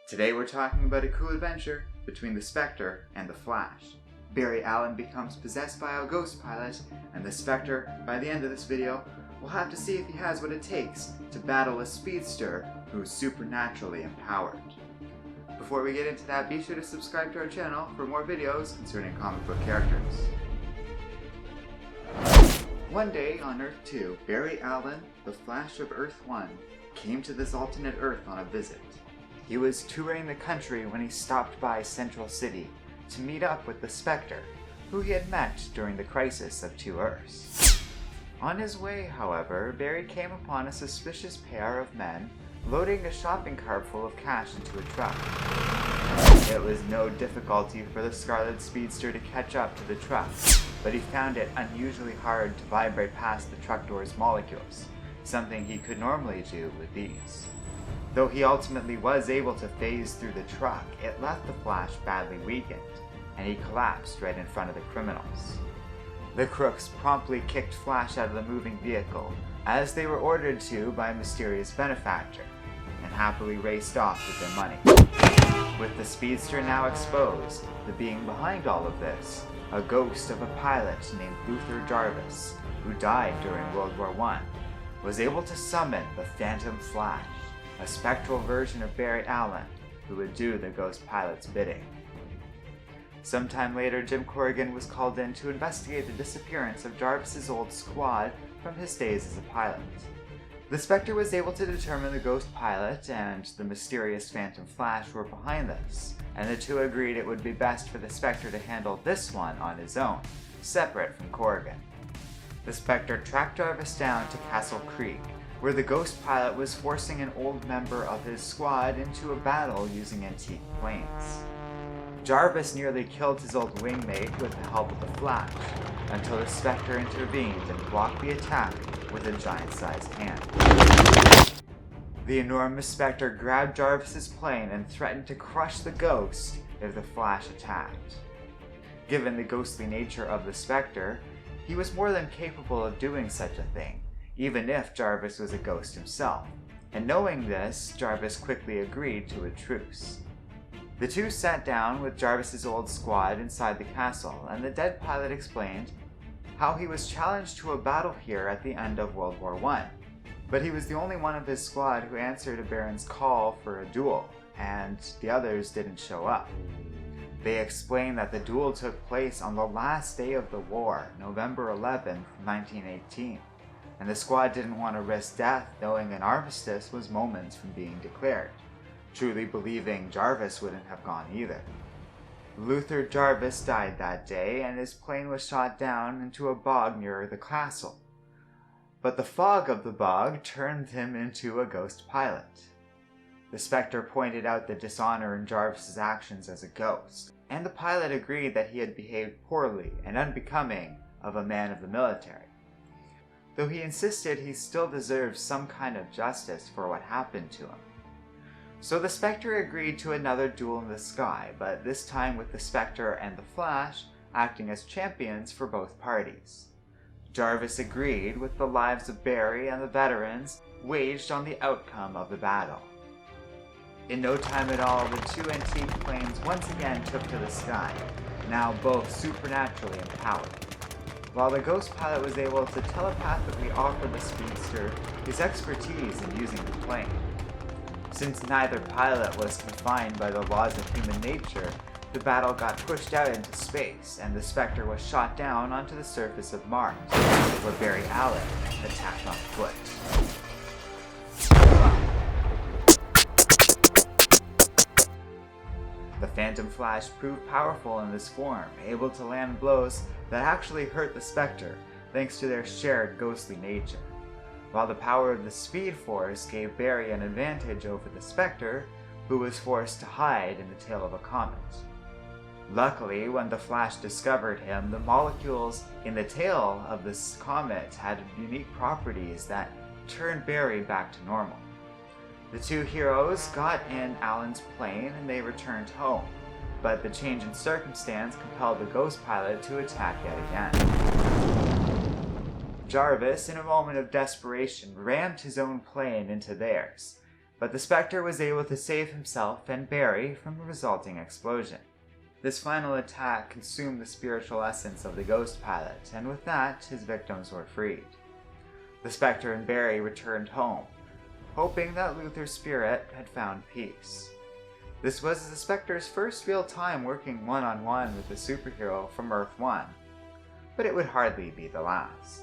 Today we're talking about a cool adventure between the Spectre and the Flash. Barry Allen becomes possessed by a ghost pilot, and the Spectre, by the end of this video, will have to see if he has what it takes to battle a speedster who's supernaturally empowered. Before we get into that, be sure to subscribe to our channel for more videos concerning comic book characters. One day on Earth 2, Barry Allen, the Flash of Earth 1, came to this alternate Earth on a visit. He was touring the country when he stopped by Central City to meet up with the Spectre, who he had met during the crisis of two Earths. On his way, however, Barry came upon a suspicious pair of men loading a shopping cart full of cash into a truck. It was no difficulty for the Scarlet Speedster to catch up to the truck, but he found it unusually hard to vibrate past the truck door's molecules, something he could normally do with these. Though he ultimately was able to phase through the truck, it left the Flash badly weakened, and he collapsed right in front of the criminals. The crooks promptly kicked Flash out of the moving vehicle, as they were ordered to by a mysterious benefactor, and happily raced off with their money. With the speedster now exposed, the being behind all of this, a ghost of a pilot named Luther Jarvis, who died during World War I, was able to summon the Phantom Flash, a spectral version of Barry Allen, who would do the ghost pilot's bidding. Sometime later, Jim Corrigan was called in to investigate the disappearance of Jarvis's old squad from his days as a pilot. The Spectre was able to determine the ghost pilot and the mysterious Phantom Flash were behind this, and the two agreed it would be best for the Spectre to handle this one on his own, separate from Corrigan. The Spectre tracked Jarvis down to Castle Creek, where the ghost pilot was forcing an old member of his squad into a battle using antique planes. Jarvis nearly killed his old wingmate with the help of the Flash, until the Spectre intervened and blocked the attack with a giant-sized hand. The enormous Spectre grabbed Jarvis's plane and threatened to crush the ghost if the Flash attacked. Given the ghostly nature of the Spectre, he was more than capable of doing such a thing, even if Jarvis was a ghost himself, and knowing this, Jarvis quickly agreed to a truce. The two sat down with Jarvis's old squad inside the castle, and the dead pilot explained how he was challenged to a battle here at the end of World War I, but he was the only one of his squad who answered a Baron's call for a duel, and the others didn't show up. They explained that the duel took place on the last day of the war, November 11, 1918. And the squad didn't want to risk death knowing an armistice was moments from being declared, truly believing Jarvis wouldn't have gone either. Luther Jarvis died that day, and his plane was shot down into a bog near the castle. But the fog of the bog turned him into a ghost pilot. The Spectre pointed out the dishonor in Jarvis's actions as a ghost, and the pilot agreed that he had behaved poorly and unbecoming of a man of the military, though he insisted he still deserved some kind of justice for what happened to him. So the Spectre agreed to another duel in the sky, but this time with the Spectre and the Flash acting as champions for both parties. Jarvis agreed with the lives of Barry and the veterans waged on the outcome of the battle. In no time at all, the two antique planes once again took to the sky, now both supernaturally empowered. While the ghost pilot was able to telepathically offer the speedster his expertise in using the plane. Since neither pilot was confined by the laws of human nature, the battle got pushed out into space, and the Spectre was shot down onto the surface of Mars, where Barry Allen attacked on foot. The Phantom Flash proved powerful in this form, able to land blows that actually hurt the Spectre, thanks to their shared ghostly nature, while the power of the Speed Force gave Barry an advantage over the Spectre, who was forced to hide in the tail of a comet. Luckily, when the Flash discovered him, the molecules in the tail of this comet had unique properties that turned Barry back to normal. The two heroes got in Allen's plane and they returned home, but the change in circumstance compelled the ghost pilot to attack yet again. Jarvis, in a moment of desperation, rammed his own plane into theirs, but the Spectre was able to save himself and Barry from a resulting explosion. This final attack consumed the spiritual essence of the ghost pilot, and with that, his victims were freed. The Spectre and Barry returned home, hoping that Luther's spirit had found peace. This was the Spectre's first real time working one-on-one with a superhero from Earth-1, but it would hardly be the last.